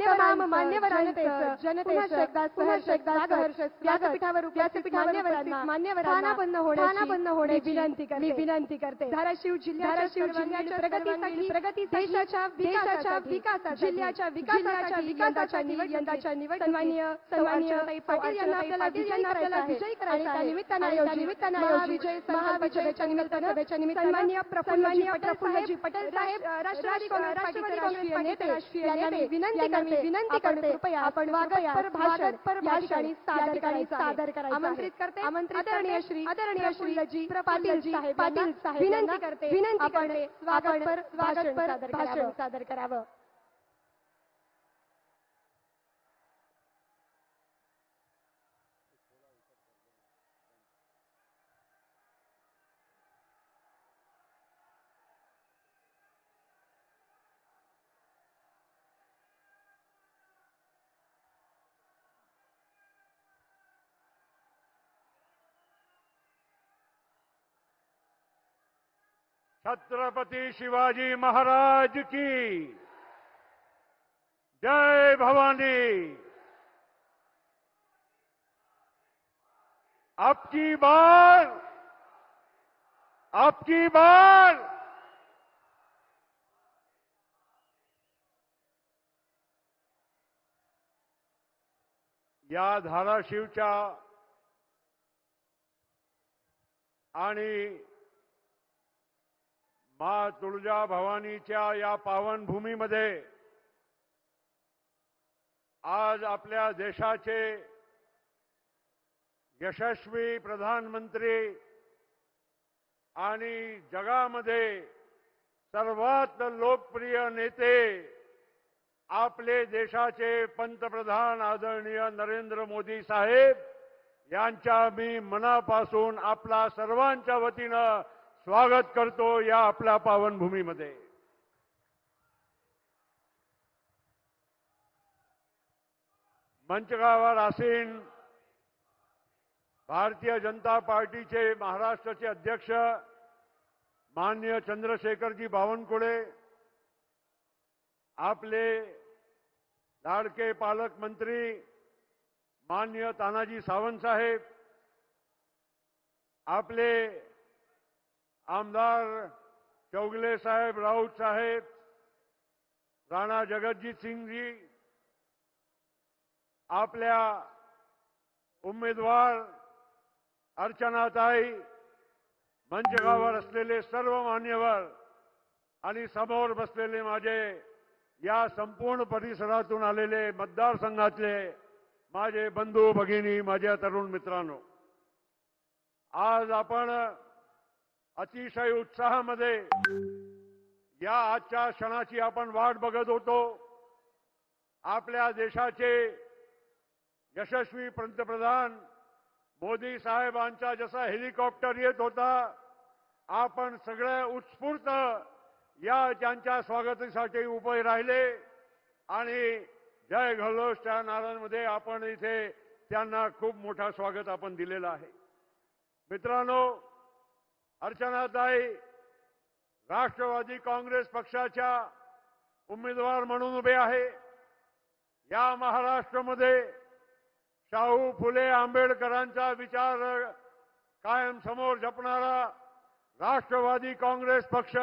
मान्यवरांचं जनतेचं पुनश्च एकदा व्यासपीठावर उपस्थित मान्यवरांना स्थानापन्न होण्याची विनंती करते. धाराशिव जिल्ह्याच्या प्रगतीसाठी देशाच्या विकासासाठी जिल्ह्याच्या विकासासाठी यंदाच्या निवड सन्माननीय पाटील यांना आपल्याला विजयी करायचा आहे. निमित्ताने महाविजय संकल्पच्या निमित्ताने सन्माननीय प्रफुल्लजी पटेल साहेब राष्ट्रवादी काँग्रेस नेते यांना विनंती करते कृपया आपण स्वागत पर भाषण सादर करायचं आमंत्रित करते. आदरणीय श्री पाटील साहेब विनंती करते आपण स्वागत पर भाषण सादर करावं. छत्रपति शिवाजी महाराज की जय भवानी. अब की बार या धाराशिवच्या आणि माँ तुळजा भवानीच्या या पावनभूमीमध्ये आज आपल्या देशाचे यशस्वी प्रधानमंत्री आणि जगामध्ये सर्वात लोकप्रिय नेते आपले देशाचे पंतप्रधान आदरणीय नरेंद्र मोदी साहेब यांच्या मी मनापासून आपला सर्वांच्या वतीनं स्वागत करतो या आपल्या पावनभूमीमध्ये. मंचगावर आसीन भारतीय जनता पार्टीचे महाराष्ट्राचे अध्यक्ष माननीय चंद्रशेखरजी बावनकुळे, आपले लाडके पालकमंत्री माननीय तानाजी सावंत साहेब, आपले आमदार चौगले साहेब, राऊत साहेब, राणा जगतजीत सिंह जी, आपल्या उमेदवार अर्चनाताई, मंचगावर असलेले सर्व मान्यवर आणि समोर बसलेले माझे या संपूर्ण परिसरातून आलेले मतदारसंघातले माझे बंधू भगिनी, माझ्या तरुण मित्रांनो, आज आपण अतिशय उत्साहामध्ये या आजच्या क्षणाची आपण वाट बघत होतो. आपल्या देशाचे यशस्वी पंतप्रधान मोदी साहेबांचा जसा हेलिकॉप्टर येत होता, आपण सगळे उत्स्फूर्त या त्यांच्या स्वागतासाठी उभे राहिले आणि जय घोषच्या नाऱ्यांमध्ये आपण इथे त्यांना खूप मोठा स्वागत आपण दिलेला आहे. मित्रांनो, अर्चनाताई राष्ट्रवादी काँग्रेस पक्षाच्या उमेदवार म्हणून उभे आहे. या महाराष्ट्रामध्ये शाहू फुले आंबेडकरांचा विचार कायम समोर जपणारा राष्ट्रवादी काँग्रेस पक्ष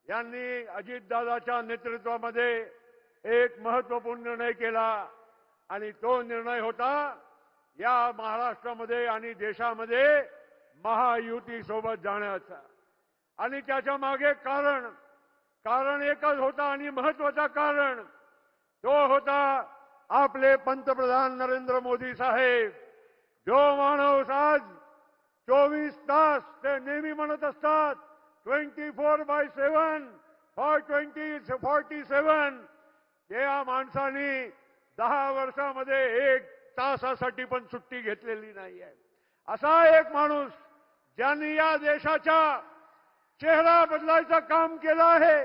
यांनी अजितदादाच्या नेतृत्वामध्ये एक महत्त्वपूर्ण निर्णय केला आणि तो निर्णय होता या महाराष्ट्रामध्ये आणि देशामध्ये महायुती सोबत जाण्याचा. आणि त्याच्या मागे कारण एकच होता आणि महत्त्वाचा कारण तो होता आपले पंतप्रधान नरेंद्र मोदी साहेब. जो माणूस आज 24 तास ते नेहमी म्हणत असतात 24/7 फॉर 2047, या माणसाने 10 वर्षामध्ये 1 तासासाठी पण सुट्टी घेतलेली नाही आहे. असा एक माणूस ज्यांनी या देशाचा चेहरा बदलायचं काम केलं आहे.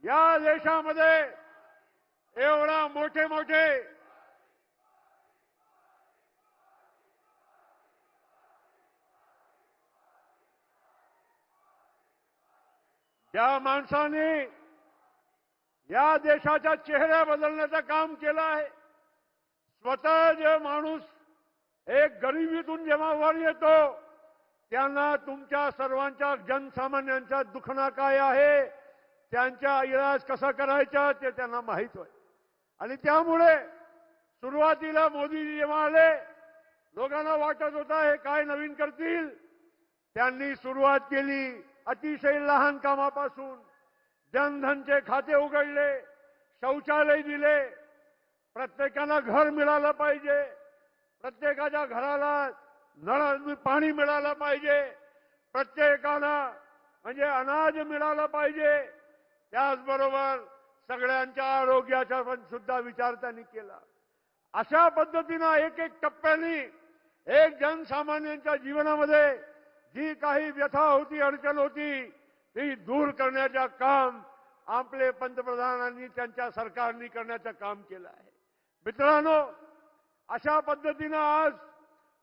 या देशामध्ये एवढा मोठे ज्या माणसाने या देशाच्या चेहऱ्या बदलण्याचं काम केलं आहे. स्वतः जे माणूस एक गरिबीतून जेव्हा वर येतो त्यांना तुमच्या सर्वांच्या जनसामान्यांच्या दुखणा काय आहे, त्यांचा इलाज कसा करायचा ते त्यांना माहित होय. आणि त्यामुळे सुरुवातीला मोदीजी जेव्हा आले लोकांना वाटत होता हे काय नवीन करतील. त्यांनी सुरुवात केली अतिशय लहान कामापासून. जनधनचे खाते उघडले, शौचालय दिले, प्रत्येकाला घर मिळालं पाहिजे, प्रत्येकाच्या घराला नळ पाणी मिळालं पाहिजे, प्रत्येकाला म्हणजे अनाज मिळालं पाहिजे. त्याचबरोबर सगळ्यांच्या आरोग्याचा पण सुद्धा विचार त्यांनी केला. अशा पद्धतीनं एक एक टप्प्याने एक जनसामान्यांच्या जीवनामध्ये जी काही व्यथा होती, अडचण होती, ती दूर करण्याचं काम आपले पंतप्रधानांनी त्यांच्या सरकारने करण्याचं काम केलं आहे. मित्रांनो, अशा पद्धतीनं आज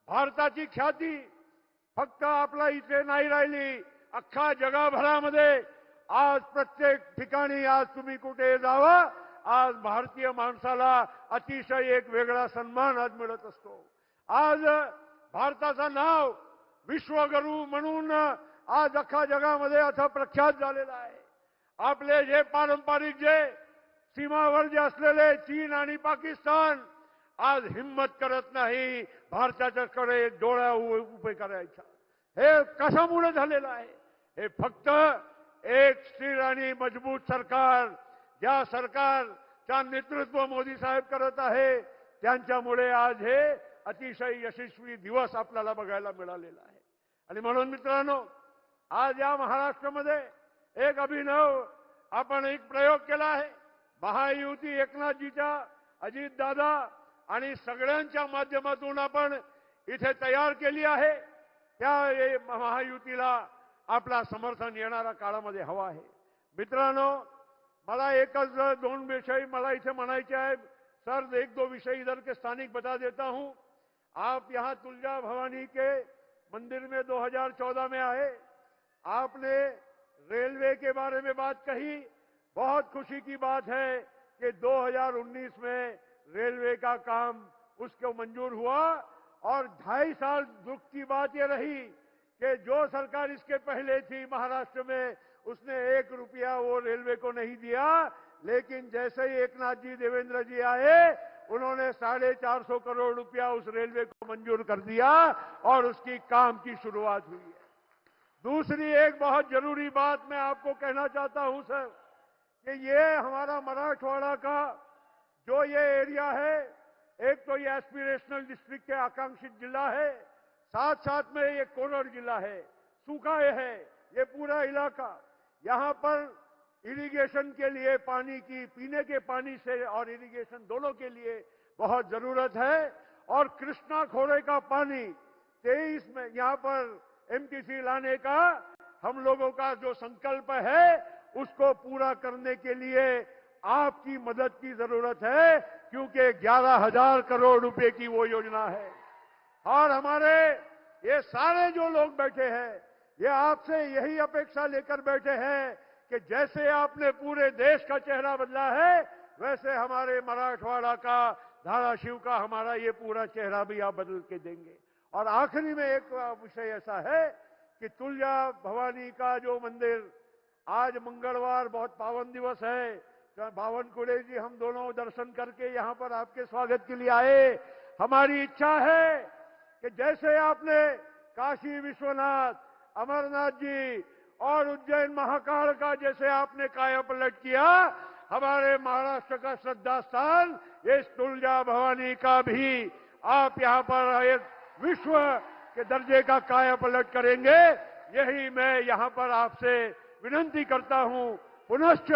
भारताची ख्याती फक्त आपला इथे नाही राहिली, अख्खा जगभरामध्ये आज प्रत्येक ठिकाणी आज तुम्ही कुठे जावा, आज भारतीय माणसाला अतिशय एक वेगळा सन्मान आज मिळत असतो. आज भारताचं नाव विश्वगुरू म्हणून आज अख्खा जगामध्ये आता प्रख्यात झालेला आहे. आपले जे पारंपरिक जे सीमावर जे असलेले चीन आणि पाकिस्तान आज हिम्मत करत नाही भारताच्याकडे डोळा उभे करायचा. हे कशामुळे झालेलं आहे? हे फक्त एक स्थिर आणि मजबूत सरकार, ज्या सरकारचा नेतृत्व मोदी साहेब करत आहे, त्यांच्यामुळे आज हे अतिशय यशस्वी दिवस आपल्याला बघायला मिळालेला आहे. आणि म्हणून मित्रांनो, आज या महाराष्ट्रामध्ये एक अभिनव आपण एक प्रयोग केला आहे. महायुती एकनाथजीच्या, अजितदादा आणि सगळ्यांच्या माध्यमातून आपण इथे तयार केली आहे. त्या महायुतीला आपला समर्थन येणाऱ्या काळामध्ये हवा आहे. मित्रांनो, मला एकच दोन विषय मला इथे म्हणायचे आहे. सर, एक दो विषय इधर के स्थानिक बता देता हूं. आप यहाँ तुलजा भवानी के मंदिर में 2014 में आए, आपने रेलवे के बारे में बात कही. बहुत खुशी की बात है कि 2019 में रेलवे का काम उसको मंजूर हुआ. और 2.5 साल दुख की बात ये रही कि जो सरकार इसके पहले थी महाराष्ट्र में, उसने 1 रुपया वो रेलवे को नहीं दिया. लेकिन जैसे ही एकनाथ जी, देवेंद्र जी आए, उन्होंने 450 करोड़ रुपया उस रेलवे को मंजूर कर दिया और उसकी काम की शुरुआत हुई है. दूसरी एक बहुत जरूरी बात मैं आपको कहना चाहता हूं सर, कि ये हमारा मराठवाड़ा का जो ये एरिया है, एक तो ये एस्पिरेशनल डिस्ट्रिक्ट के आकांक्षित जिला है, साथ साथ में ये कोरड़ जिला है, सूखा है ये पूरा इलाका. यहाँ पर इरिगेशन के लिए पानी की, पीने के पानी से और इरिगेशन दोनों के लिए बहुत जरूरत है. और कृष्णा खोरे का पानी 23 में यहाँ पर एमटीसी लाने का हम लोगों का जो संकल्प है, उसको पूरा करने के लिए आपकी मदद की जरूरत है, क्योंकि 11,000 करोड़ रुपए की वो योजना है. और हमारे ये सारे जो लोग बैठे हैं, ये आपसे यही अपेक्षा लेकर बैठे हैं कि जैसे आपने पूरे देश का चेहरा बदला है, वैसे हमारे मराठवाड़ा का, धाराशिव का हमारा ये पूरा चेहरा भी आप बदल के देंगे. और आखिरी में एक विषय ऐसा है कि तुलजा भवानी का जो मंदिर, आज मंगलवार बहुत पावन दिवस है. बावनकुळे जी हम दोनों दर्शन करके यहाँ पर आपके स्वागत के लिए आए. हमारी इच्छा है कि जैसे आपने काशी विश्वनाथ, अमरनाथ जी और उज्जैन महाकाल का जैसे आपने काया पलट किया, हमारे महाराष्ट्र का श्रद्धा स्थान इस तुलजा भवानी का भी आप यहाँ पर एक विश्व के दर्जे का काया पलट करेंगे. यही मैं यहाँ पर आपसे विनंती करता हूँ. पुनश्च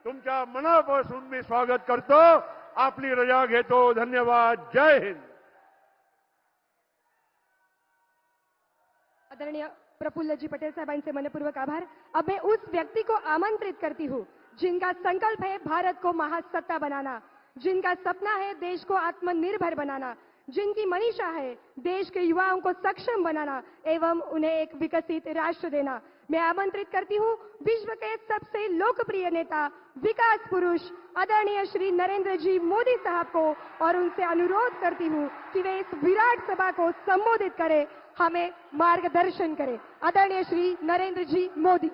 तुमच्या मनापासून मी स्वागत करतो. आपली रजा घेतो. धन्यवाद. जय हिंद. आदरणीय प्रफुल्ल जी पटेल साहबांचे मनपूर्वक आभार. अब मैं उस व्यक्ति को आमंत्रित करती हूँ जिनका संकल्प है भारत को महासत्ता बनाना, जिनका सपना है देश को आत्मनिर्भर बनाना, जिनकी मंशा है देश के युवाओं को सक्षम बनाना एवं उन्हें एक विकसित राष्ट्र देना। मैं आमंत्रित करती हूं विश्व के सबसे लोकप्रिय नेता, विकास पुरुष आदरणीय श्री नरेंद्र जी मोदी साहब को, और उनसे अनुरोध करती हूं कि वे इस विराट सभा को संबोधित करें, हमें मार्गदर्शन करें। आदरणीय श्री नरेंद्र जी मोदी।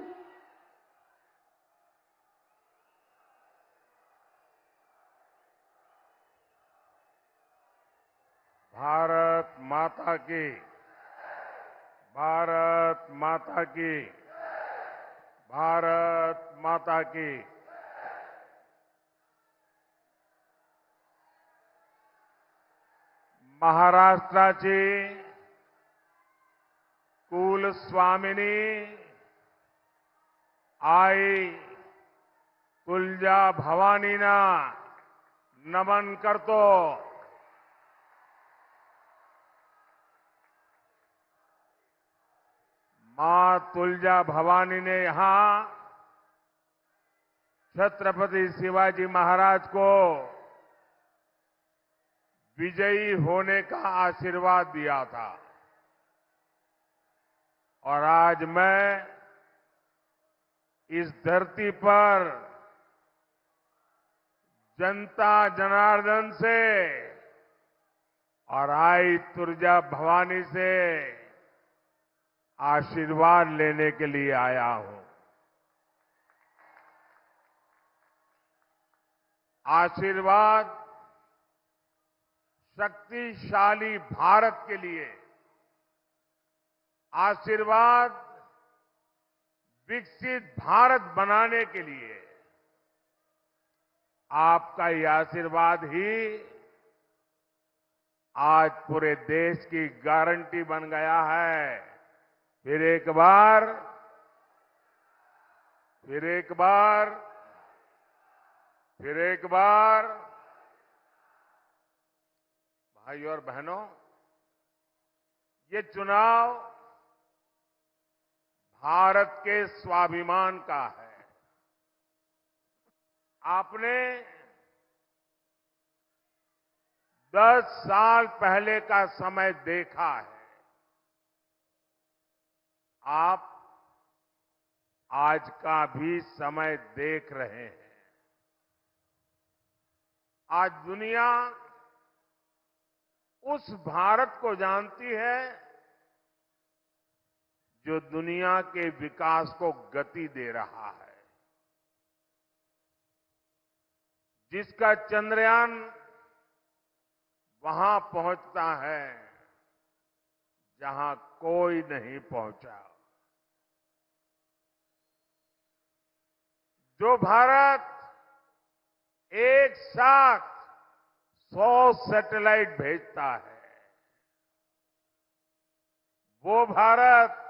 भारत माता की, भारत माता की, भारत माता की। महाराष्ट्राची कुलस्वामिनी आई तुळजा भवानीना नमन करतो। मां तुळजा भवानी ने यहां छत्रपति शिवाजी महाराज को विजयी होने का आशीर्वाद दिया था, और आज मैं इस धरती पर जनता जनार्दन से और आई तुळजा भवानी से आशीर्वाद लेने के लिए आया हूं। आशीर्वाद शक्तिशाली भारत के लिए, आशीर्वाद विकसित भारत बनाने के लिए। आपका ये आशीर्वाद ही आज पूरे देश की गारंटी बन गया है। फिर एक बार भाइयों और बहनों, ये चुनाव भारत के स्वाभिमान का है। आपने 10 साल पहले का समय देखा है। आप आज का भी समय देख रहे हैं। आज दुनिया उस भारत को जानती है जो दुनिया के विकास को गति दे रहा है, जिसका चंद्रयान वहां पहुंचता है जहां कोई नहीं पहुंचा। जो भारत एक साथ 100 सैटेलाइट भेजता है, वो भारत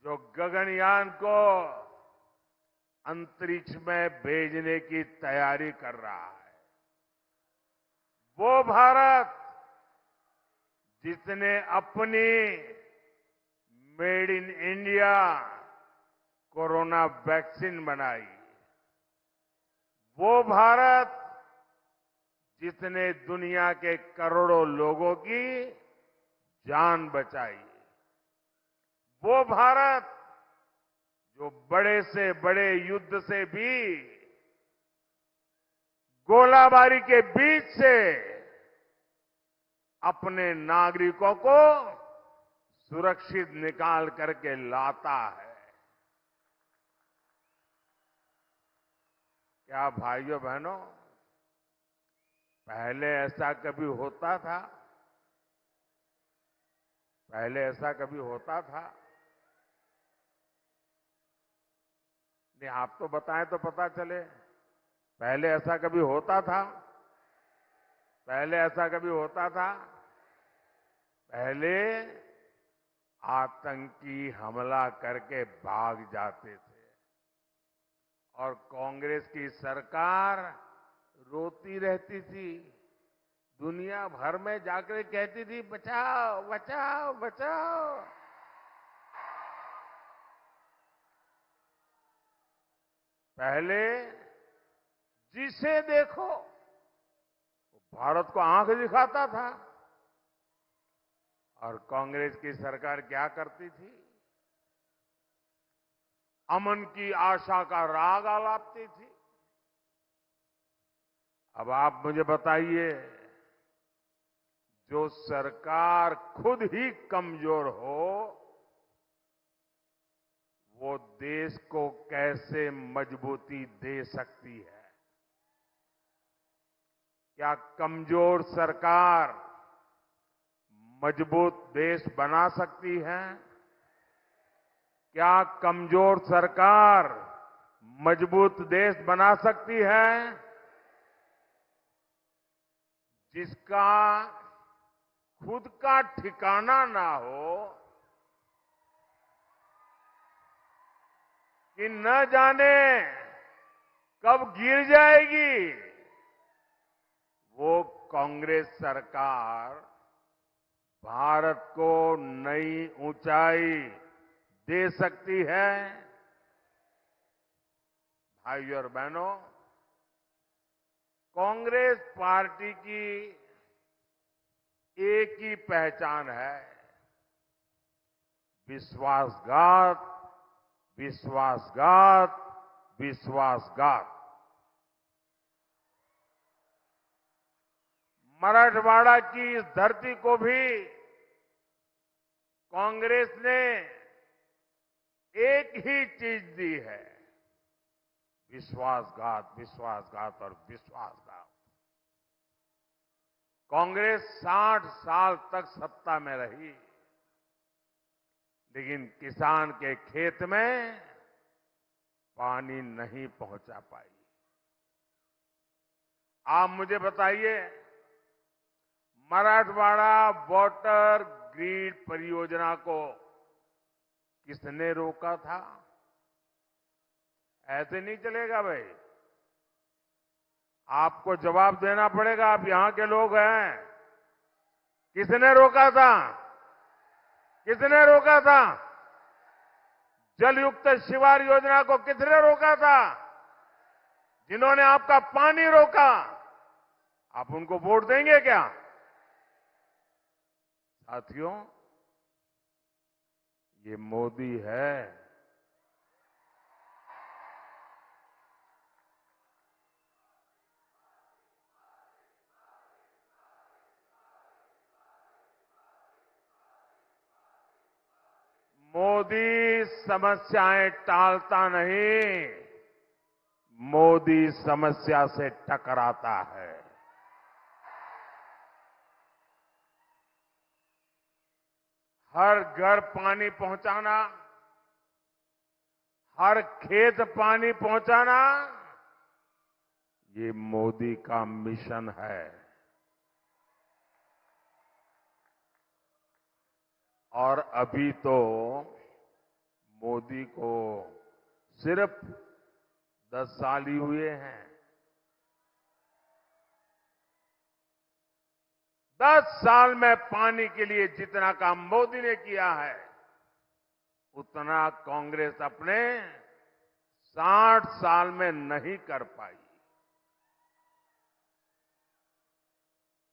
जो गगनयान को अंतरिक्ष में भेजने की तैयारी कर रहा है, वो भारत जिसने अपनी made in India corona vaccine बनाई, वो भारत जिसने दुनिया के करोड़ों लोगों की जान बचाई, वो भारत जो बड़े से बड़े युद्ध से भी गोलाबारी के बीच से अपने नागरिकों को सुरक्षित निकाल करके लाता है। क्या भाइयों बहनों, पहले ऐसा कभी होता था? पहले ऐसा कभी होता था? नहीं, आप तो बताएं तो पता चले। पहले ऐसा कभी होता था? पहले ऐसा कभी होता था? पहले आतंकी हमला करके भाग जाते थे और कांग्रेस की सरकार रोती रहती थी, दुनिया भर में जाकर कहती थी बचाओ बचाओ बचाओ। पहले जिसे देखो भारत को आंख दिखाता था। और कांग्रेस की सरकार क्या करती थी? अमन की आशा का राग आलापती थी। अब आप मुझे बताइए, जो सरकार खुद ही कमजोर हो, वो देश को कैसे मजबूती दे सकती है? क्या कमजोर सरकार मजबूत देश बना सकती है? क्या कमजोर सरकार मजबूत देश बना सकती है? जिसका खुद का ठिकाना ना हो, कि न जाने कब गिर जाएगी, वो कांग्रेस सरकार भारत को नई ऊंचाई दे सकती है। भाइयों और बहनों, कांग्रेस पार्टी की एक ही पहचान है, विश्वासघात, विश्वासघात, विश्वासघात। मराठवाड़ा की इस धरती को भी कांग्रेस ने एक ही चीज दी है, विश्वासघात, विश्वासघात और विश्वासघात। कांग्रेस 60 साल तक सत्ता में रही, लेकिन किसान के खेत में पानी नहीं पहुंचा पाई। आप मुझे बताइए, मराठवाड़ा वाटर ग्रिड परियोजना को किसने रोका था? ऐसे नहीं चलेगा भाई, आपको जवाब देना पड़ेगा। आप यहां के लोग हैं। किसने रोका था? किसने रोका था? जलयुक्त शिवार योजना को किसने रोका था? जिन्होंने आपका पानी रोका, आप उनको वोट देंगे क्या? साथियों, ये मोदी है। मोदी समस्याएं टालता नहीं, मोदी समस्या से टकराता है। हर घर पानी पहुंचाना, हर खेत पानी पहुंचाना, ये मोदी का मिशन है। और अभी तो मोदी को सिर्फ 10 साल ही हुए हैं। 10 साल में पानी के लिए जितना काम मोदी ने किया है, उतना कांग्रेस अपने 60 साल में नहीं कर पाई।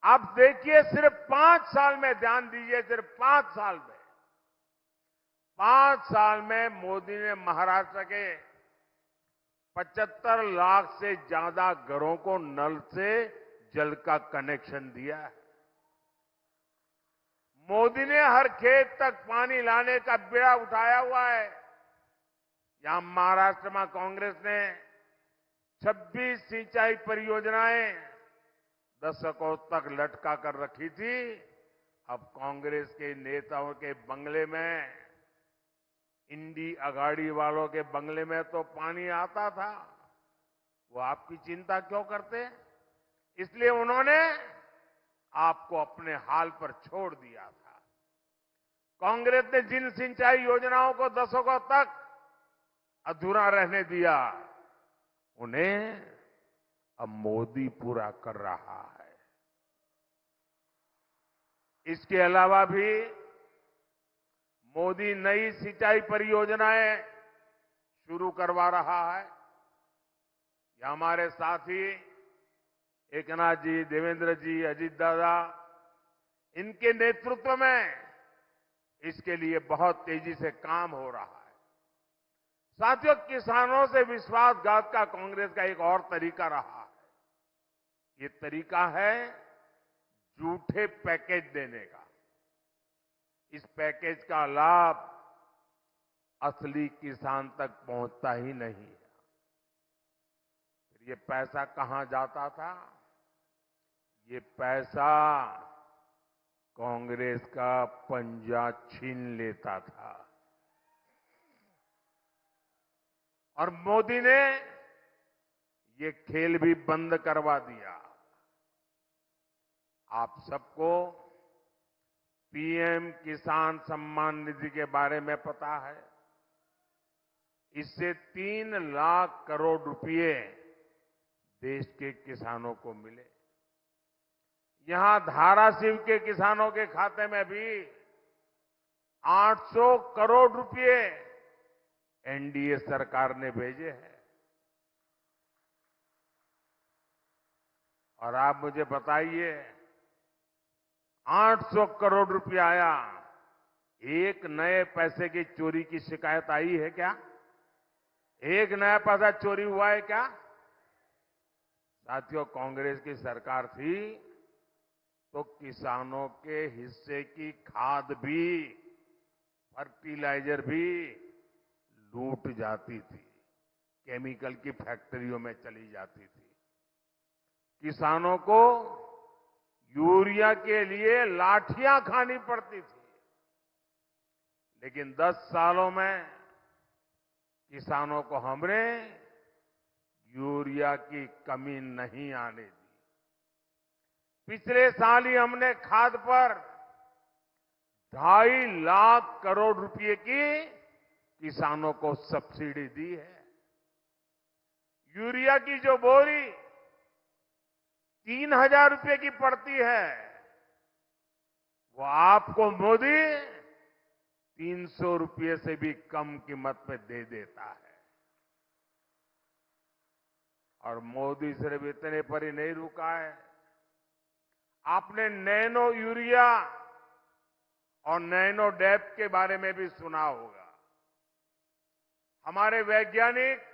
आप देखिए, सिर्फ 5 साल में, ध्यान दीजिए, सिर्फ 5 साल में, 5 साल में मोदी ने महाराष्ट्र के 75 लाख से ज्यादा घरों को नल से जल का कनेक्शन दिया है। मोदी ने हर खेत तक पानी लाने का बीड़ा उठाया हुआ है। यहां महाराष्ट्र में कांग्रेस ने 26 सिंचाई परियोजनाएं दशकों तक लटका कर रखी थी। अब कांग्रेस के नेताओं के बंगले में, इंडी अघाड़ी वालों के बंगले में तो पानी आता था, वो आपकी चिंता क्यों करते? इसलिए उन्होंने आपको अपने हाल पर छोड़ दिया था। कांग्रेस ने जिन सिंचाई योजनाओं को दशकों तक अधूरा रहने दिया, उन्हें अब मोदी पूरा कर रहा है। इसके अलावा भी मोदी नई सिंचाई परियोजनाएं शुरू करवा रहा है। ये हमारे साथी एकनाथ जी, देवेंद्र जी, अजीत दादा, इनके नेतृत्व में इसके लिए बहुत तेजी से काम हो रहा है। साथियों, किसानों से विश्वासघात का कांग्रेस का एक और तरीका रहा है। ये तरीका है झूठे पैकेज देने का। इस पैकेज का लाभ असली किसान तक पहुंचता ही नहीं है। फिर ये पैसा कहां जाता था? ये पैसा कांग्रेस का पंजा छीन लेता था। और मोदी ने ये खेल भी बंद करवा दिया। आप सबको पीएम किसान सम्मान निधि के बारे में पता है। इससे 3 लाख करोड़ रुपए देश के किसानों को मिले। यहां धाराशिव के किसानों के खाते में भी 800 करोड़ रुपए एनडीए सरकार ने भेजे हैं। और आप मुझे बताइए, 800 करोड़ रुपया आया, एक नए पैसे की चोरी की शिकायत आई है क्या? एक नया पैसा चोरी हुआ है क्या? साथियों, कांग्रेस की सरकार थी तो किसानों के हिस्से की खाद भी, फर्टिलाइजर भी लूट जाती थी, केमिकल की फैक्ट्रियों में चली जाती थी। किसानों को यूरिया के लिए लाठियां खानी पड़ती थी। लेकिन 10 सालों में किसानों को हमने यूरिया की कमी नहीं आने दी। पिछले साल ही हमने खाद पर 2.5 लाख करोड़ रुपए की किसानों को सब्सिडी दी है। यूरिया की जो बोरी 3,000 रुपए की पड़ती है, वो आपको मोदी 300 रुपए से भी कम कीमत पे दे देता है। और मोदी सिर्फ इतने पर ही नहीं रुका है। आपने नैनो यूरिया और नैनो डैप के बारे में भी सुना होगा। हमारे वैज्ञानिक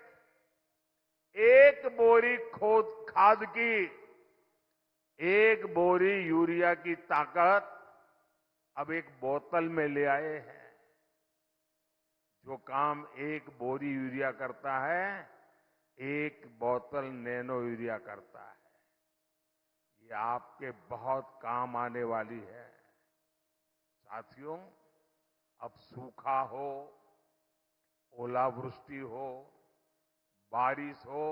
एक बोरी खाद की, एक बोरी यूरिया की ताकत अब एक बोतल में ले आए हैं। जो काम एक बोरी यूरिया करता है, एक बोतल नैनो यूरिया करता है। ये आपके बहुत काम आने वाली है। साथियों, अब सूखा हो, ओलावृष्टि हो, बारिश हो,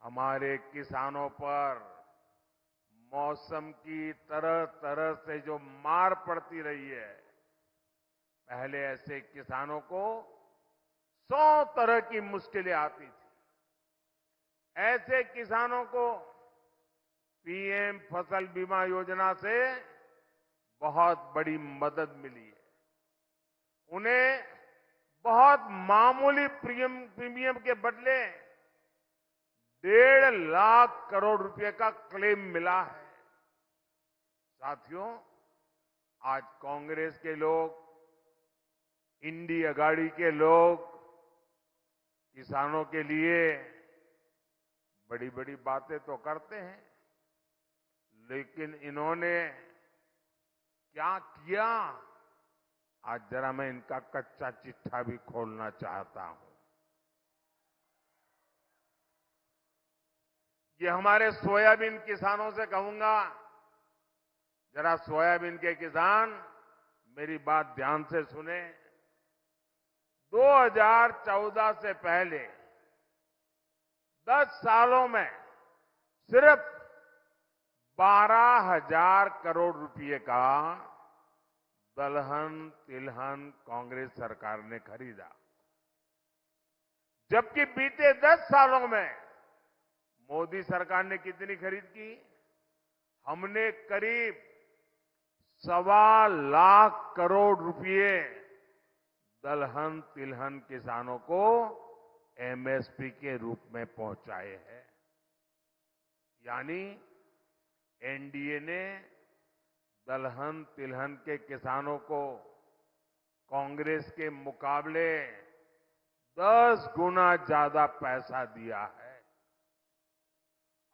हमारे किसानों पर मौसम की तरह तरह से जो मार पड़ती रही है, पहले ऐसे किसानों को 100 तरह की मुश्किलें आती थी। ऐसे किसानों को पीएम फसल बीमा योजना से बहुत बड़ी मदद मिली है। उन्हें बहुत मामूली प्रीमियम के बदले 1.5 लाख करोड़ रुपए का क्लेम मिला है। साथियों, आज कांग्रेस के लोग, इंडी अगाड़ी के लोग किसानों के लिए बड़ी बड़ी बातें तो करते हैं, लेकिन इन्होंने क्या किया, आज जरा मैं इनका कच्चा चिट्ठा भी खोलना चाहता हूं। ये हमारे सोयाबीन किसानों से कहूंगा, जरा सोयाबीन के किसान मेरी बात ध्यान से सुने। 2014 से पहले 10 सालों में सिर्फ 12,000 करोड़ रुपए का दलहन तिलहन कांग्रेस सरकार ने खरीदा, जबकि बीते 10 सालों में मोदी सरकार ने कितनी खरीद की? हमने करीब 1.25 लाख करोड़ रुपए दलहन तिलहन किसानों को एमएसपी के रूप में पहुंचाए हैं। यानी एनडीए ने दलहन तिलहन के किसानों को कांग्रेस के मुकाबले 10 गुना ज्यादा पैसा दिया है।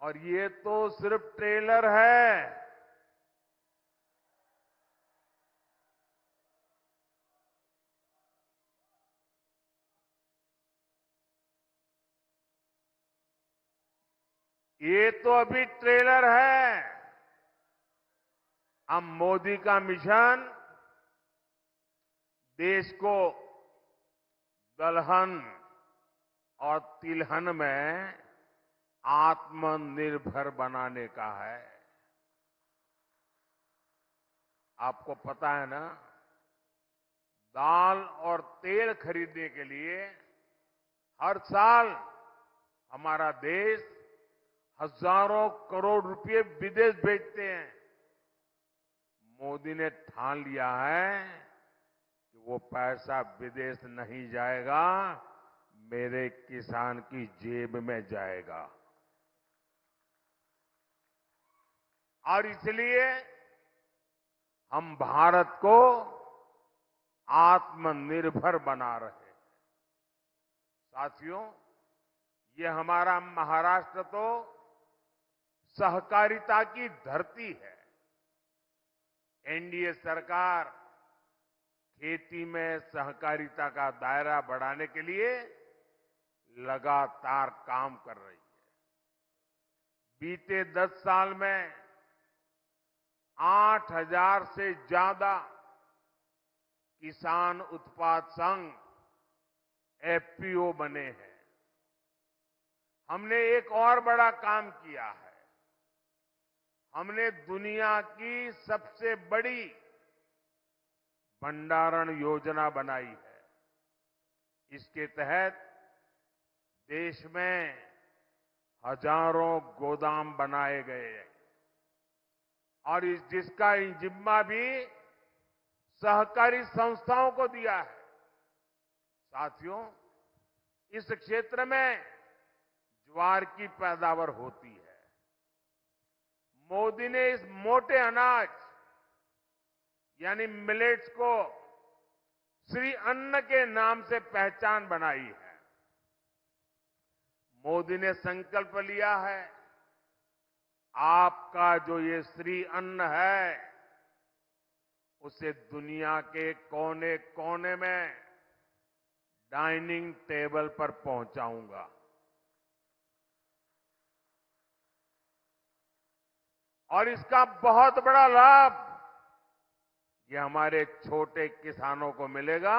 और ये तो सिर्फ ट्रेलर है। ये तो अभी ट्रेलर है। अब मोदी का मिशन देश को दलहन और तिलहन में आत्मनिर्भर बनाने का है। आपको पता है ना, दाल और तेल खरीदने के लिए हर साल हमारा देश हजारों करोड़ रुपए विदेश भेजते हैं। मोदी ने ठान लिया है कि वो पैसा विदेश नहीं जाएगा, मेरे किसान की जेब में जाएगा। और इसलिए हम भारत को आत्मनिर्भर बना रहे हैं। साथियों, ये हमारा महाराष्ट्र तो सहकारिता की धरती है। एनडीए सरकार खेती में सहकारिता का दायरा बढ़ाने के लिए लगातार काम कर रही है। बीते 10 साल में 8,000 से ज्यादा किसान उत्पाद संघ एफपीओ बने हैं। हमने एक और बड़ा काम किया है। हमने दुनिया की सबसे बड़ी भंडारण योजना बनाई है। इसके तहत देश में हजारों गोदाम बनाए गए हैं और जिसका जिम्मा भी सहकारी संस्थाओं को दिया है। साथियों, इस क्षेत्र में ज्वार की पैदावार होती है। मोदी ने इस मोटे अनाज यानी मिलेट्स को श्री अन्न के नाम से पहचान बनाई है। मोदी ने संकल्प लिया है, आपका जो ये श्री अन्न है उसे दुनिया के कोने कोने में डाइनिंग टेबल पर पहुंचाऊंगा। और इसका बहुत बड़ा लाभ ये हमारे छोटे किसानों को मिलेगा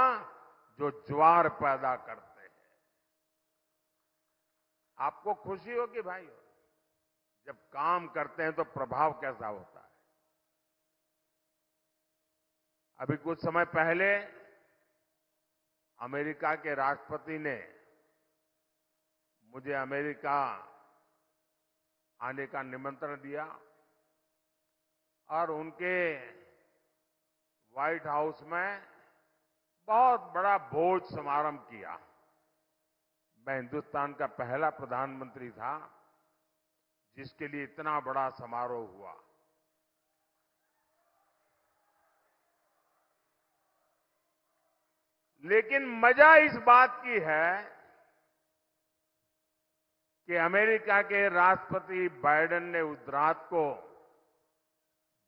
जो ज्वार पैदा करते हैं। आपको खुशी होगी भाई, जब काम करते हैं तो प्रभाव कैसा होता है। अभी कुछ समय पहले अमेरिका के राष्ट्रपति ने मुझे अमेरिका आने का निमंत्रण दिया और उनके व्हाइट हाउस में बहुत बड़ा भोज समारंभ किया। मैं हिंदुस्तान का पहला प्रधानमंत्री था जिसके लिए इतना बड़ा समारोह हुआ। लेकिन मजा इस बात की है कि अमेरिका के राष्ट्रपति बाइडेन ने उस रात को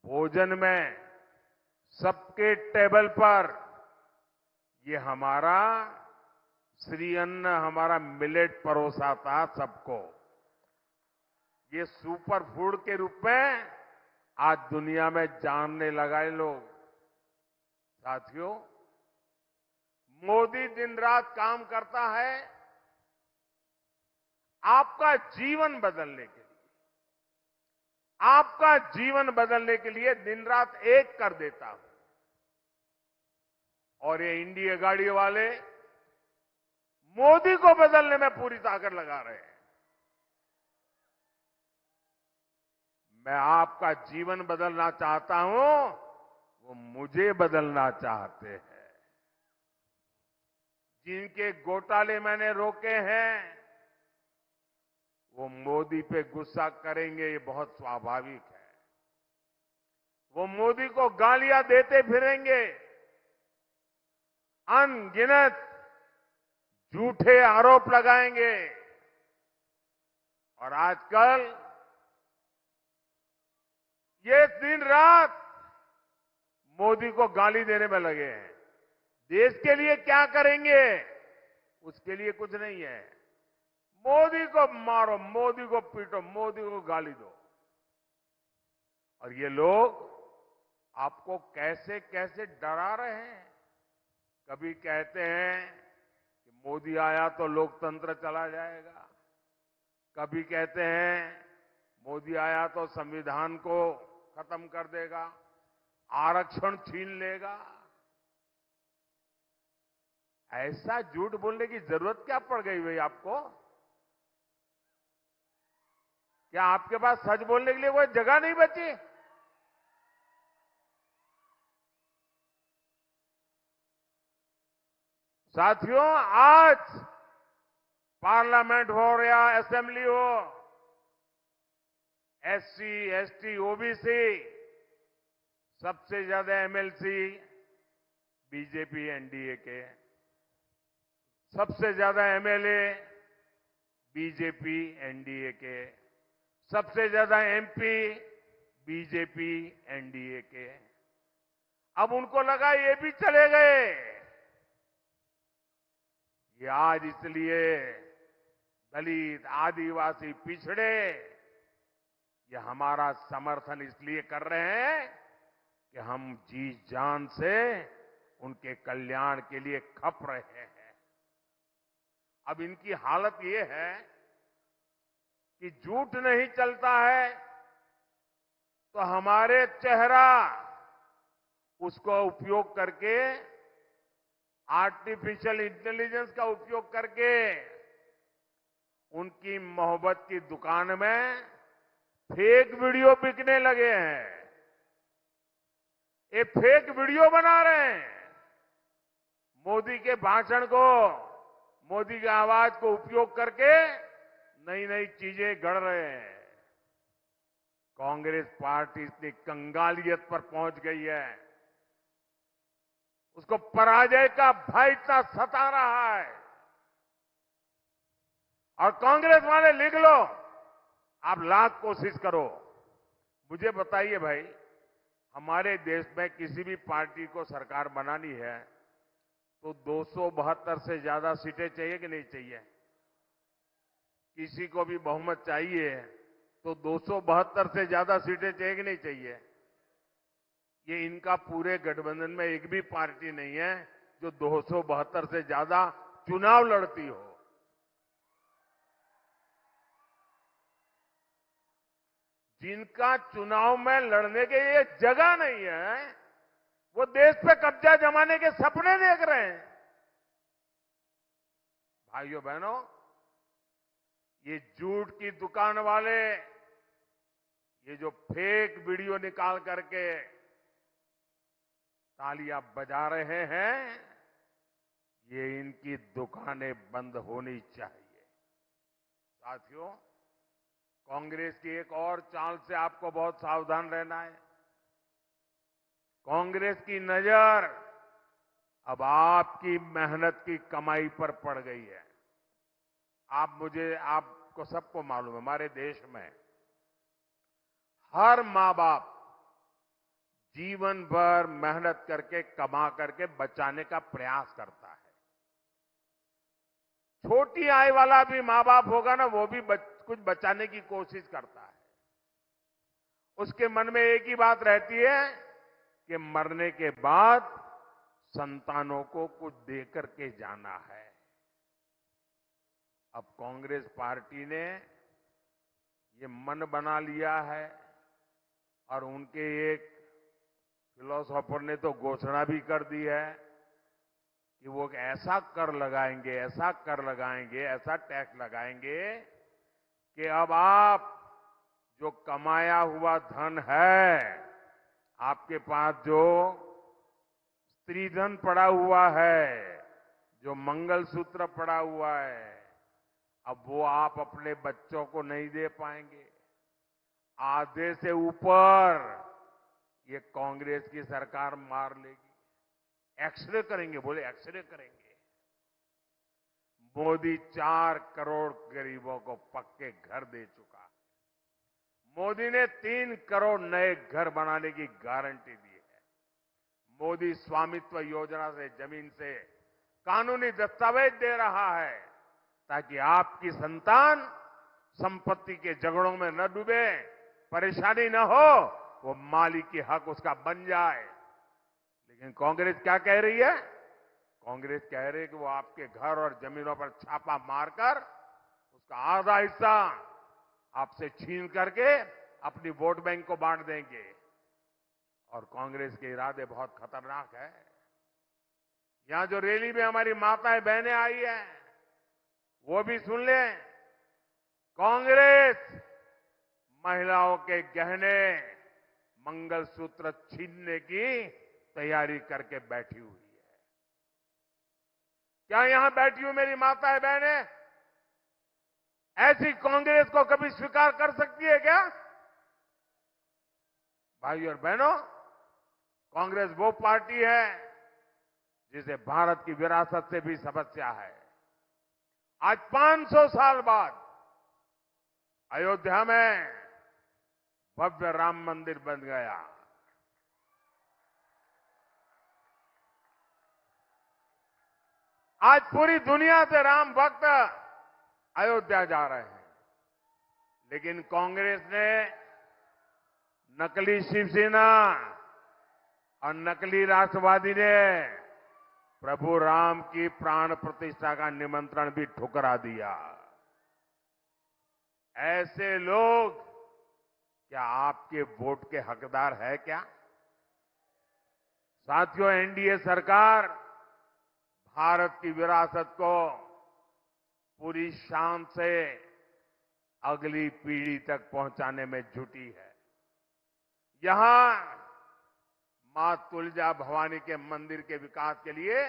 भोजन में सबके टेबल पर ये हमारा श्री अन्न, हमारा मिलेट परोसा था सबको। ये सुपर फूड के रूप में आज दुनिया में जानने लगा है लोग। साथियों, मोदी दिन रात काम करता है आपका जीवन बदलने के लिए। आपका जीवन बदलने के लिए दिन रात एक कर देता हूं। और ये इंडिया गाड़ी वाले मोदी को बदलने में पूरी ताकत लगा रहे हैं। मैं आपका जीवन बदलना चाहता हूं, वो मुझे बदलना चाहते हैं। जिनके घोटाले मैंने रोके हैं वो मोदी पे गुस्सा करेंगे, ये बहुत स्वाभाविक है। वो मोदी को गालियां देते फिरेंगे, अनगिनत झूठे आरोप लगाएंगे और आजकल ये दिन रात मोदी को गाली देने में लगे हैं। देश के लिए क्या करेंगे उसके लिए कुछ नहीं है। मोदी को मारो, मोदी को पीटो, मोदी को गाली दो। और ये लोग आपको कैसे कैसे डरा रहे हैं। कभी कहते हैं कि मोदी आया तो लोकतंत्र चला जाएगा, कभी कहते हैं मोदी आया तो संविधान को खत्म कर देगा, आरक्षण छीन लेगा। ऐसा झूठ बोलने की जरूरत क्या पड़ गई भाई आपको? क्या आपके पास सच बोलने के लिए कोई जगह नहीं बची? साथियों, आज पार्लियामेंट हो या असेंबली हो, एससी, एसटी, ओबीसी सबसे ज्यादा एमएलसी बीजेपी एनडीए के, सबसे ज्यादा एमएलए बीजेपी एनडीए के, सबसे ज्यादा एमपी बीजेपी एनडीए के। अब उनको लगा ये भी चले गए। ये आज इसलिए दलित, आदिवासी, पिछड़े ये हमारा समर्थन इसलिए कर रहे हैं कि हम जी जान से उनके कल्याण के लिए खप रहे हैं। अब इनकी हालत ये है कि झूठ नहीं चलता है तो हमारे चेहरा उसको उपयोग करके, आर्टिफिशियल इंटेलिजेंस का उपयोग करके उनकी मोहब्बत की दुकान में फेक वीडियो बिकने लगे हैं। ये फेक वीडियो बना रहे हैं, मोदी के भाषण को, मोदी की आवाज को उपयोग करके नई नई चीजें गढ़ रहे हैं। कांग्रेस पार्टी इतनी कंगालियत पर पहुंच गई है, उसको पराजय का भय इतना सता रहा है। और कांग्रेस वाले लिख लो, आप लाख कोशिश करो, मुझे बताइए भाई, हमारे देश में किसी भी पार्टी को सरकार बनानी है तो 272 से ज्यादा सीटें चाहिए कि नहीं चाहिए? किसी को भी बहुमत चाहिए तो 272 से ज्यादा सीटें चाहिए कि नहीं चाहिए? ये इनका पूरे गठबंधन में एक भी पार्टी नहीं है जो 272 से ज्यादा चुनाव लड़ती हो। जिनका चुनाव में लड़ने के लिए जगह नहीं है, वो देश पे कब्जा जमाने के सपने देख रहे हैं। भाइयों बहनों, ये झूठ की दुकान वाले ये जो फेक वीडियो निकाल करके तालियां बजा रहे हैं, ये इनकी दुकानें बंद होनी चाहिए। साथियों, कांग्रेस की एक और चाल से आपको बहुत सावधान रहना है। कांग्रेस की नजर अब आपकी मेहनत की कमाई पर पड़ गई है। आपको सबको मालूम है, हमारे देश में हर मां बाप जीवन भर मेहनत करके, कमा करके बचाने का प्रयास करता है। छोटी आय वाला भी मां बाप होगा ना, वो भी कुछ बचाने की कोशिश करता है। उसके मन में एक ही बात रहती है कि मरने के बाद संतानों को कुछ दे करके जाना है। अब कांग्रेस पार्टी ने ये मन बना लिया है और उनके एक फिलोसोफर ने तो घोषणा भी कर दी है कि वो ऐसा कर लगाएंगे, ऐसा कर लगाएंगे, ऐसा टैक्स लगाएंगे कि अब आप जो कमाया हुआ धन है, आपके पास जो स्त्री धन पड़ा हुआ है, जो मंगलसूत्र पड़ा हुआ है, अब वो आप अपने बच्चों को नहीं दे पाएंगे। आधे से ऊपर ये कांग्रेस की सरकार मार लेगी। एक्सरे करेंगे, बोले एक्सरे करेंगे। मोदी 4 करोड़ गरीबों को पक्के घर दे चुका है। मोदी ने 3 करोड़ नए घर बनाने की गारंटी दी है। मोदी स्वामित्व योजना से जमीन से कानूनी दस्तावेज दे रहा है ताकि आपकी संतान संपत्ति के झगड़ों में न डूबे, परेशानी न हो, वो मालिकी हक उसका बन जाए। लेकिन कांग्रेस क्या कह रही है? कांग्रेस कह रही है कि वो आपके घर और जमीनों पर छापा मारकर उसका आधा हिस्सा आपसे छीन करके अपनी वोट बैंक को बांट देंगे। और कांग्रेस के इरादे बहुत खतरनाक है। यहां जो रैली में हमारी माताएं बहनें आई है, वो भी सुन लें। कांग्रेस महिलाओं के गहने, मंगलसूत्र छीनने की तैयारी करके बैठी हुई है। क्या यहां बैठी हुई मेरी माताएं बहनें ऐसी कांग्रेस को कभी स्वीकार कर सकती है क्या? भाइयों और बहनों, कांग्रेस वो पार्टी है जिसे भारत की विरासत से भी समस्या है। आज 500 साल बाद अयोध्या में भव्य राम मंदिर बन गया। आज पूरी दुनिया से राम भक्त अयोध्या जा रहे हैं। लेकिन कांग्रेस ने नकली शिवसेना और नकली राष्ट्रवादी ने प्रभु राम की प्राण प्रतिष्ठा का निमंत्रण भी ठुकरा दिया। ऐसे लोग क्या आपके वोट के हकदार है क्या? साथियों, एनडीए सरकार भारत की विरासत को पूरी शान से अगली पीढ़ी तक पहुंचाने में जुटी है। यहां मां तुलजा भवानी के मंदिर के विकास के लिए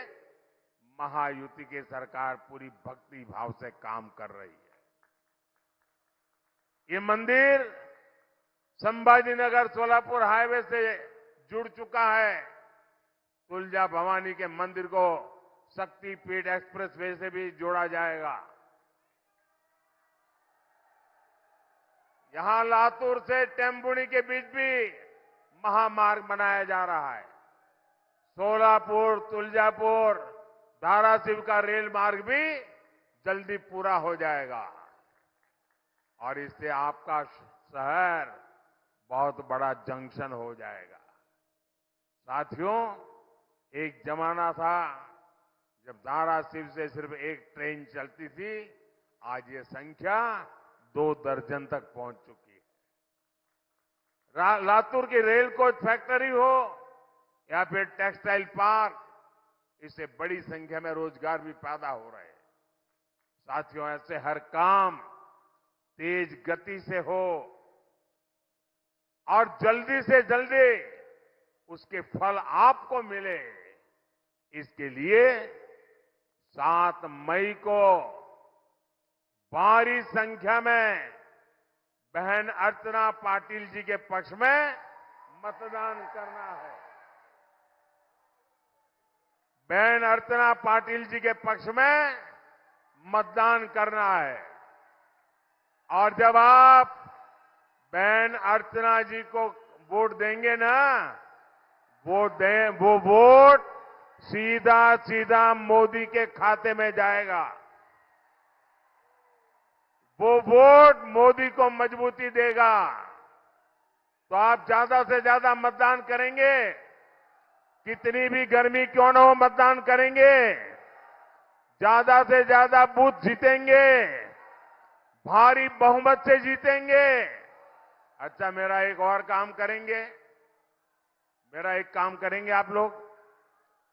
महायुति की सरकार पूरी भक्ति भाव से काम कर रही है। ये मंदिर संभाजीनगर सोलापुर हाईवे से जुड़ चुका है। तुलजा भवानी के मंदिर को शक्तिपीठ एक्सप्रेसवे से भी जोड़ा जाएगा। यहां लातूर से टेम्बुनी के बीच भी महामार्ग बनाया जा रहा है। सोलापुर, तुलजापुर, धाराशिव का रेल मार्ग भी जल्दी पूरा हो जाएगा और इससे आपका शहर बहुत बड़ा जंक्शन हो जाएगा। साथियों, एक जमाना था जब धाराशिव से सिर्फ एक ट्रेन चलती थी। आज ये संख्या 2 दर्जन तक पहुंच चुकी है। लातूर की रेल कोच फैक्ट्री हो या फिर टेक्सटाइल पार्क, इससे बड़ी संख्या में रोजगार भी पैदा हो रहे हैं। साथियों, ऐसे हर काम तेज गति से हो और जल्दी से जल्दी उसके फल आपको मिले, इसके लिए 7 मई को भारी संख्या में बहन अर्चना पाटिल जी के पक्ष में मतदान करना है। बहन अर्चना पाटिल जी के पक्ष में मतदान करना है। और जब आप बहन अर्चना जी को वोट देंगे ना, वो वोट सीधा सीधा मोदी के खाते में जाएगा। वो वोट मोदी को मजबूती देगा। तो आप ज्यादा से ज्यादा मतदान करेंगे, कितनी भी गर्मी क्यों न हो मतदान करेंगे, ज्यादा से ज्यादा बूथ जीतेंगे, भारी बहुमत से जीतेंगे। अच्छा, मेरा एक और काम करेंगे, मेरा एक काम करेंगे आप लोग,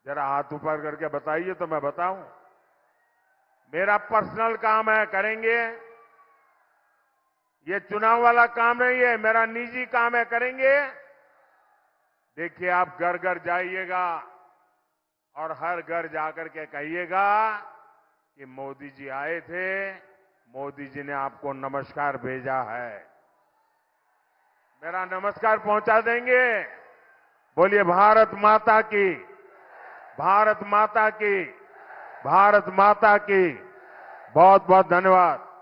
जरा हाथ ऊपर करके बताइए तो मैं बताऊं। मेरा पर्सनल काम है, करेंगे। ये चुनाव वाला काम नहीं है, मेरा निजी काम है, करेंगे। देखिए, आप घर घर जाइएगा और हर घर जाकर के कहिएगा कि मोदी जी आए थे, मोदी जी ने आपको नमस्कार भेजा है। मेरा नमस्कार पहुंचा देंगे। बोलिए भारत माता की, भारत माता की, भारत माता की। बहुत बहुत धन्यवाद।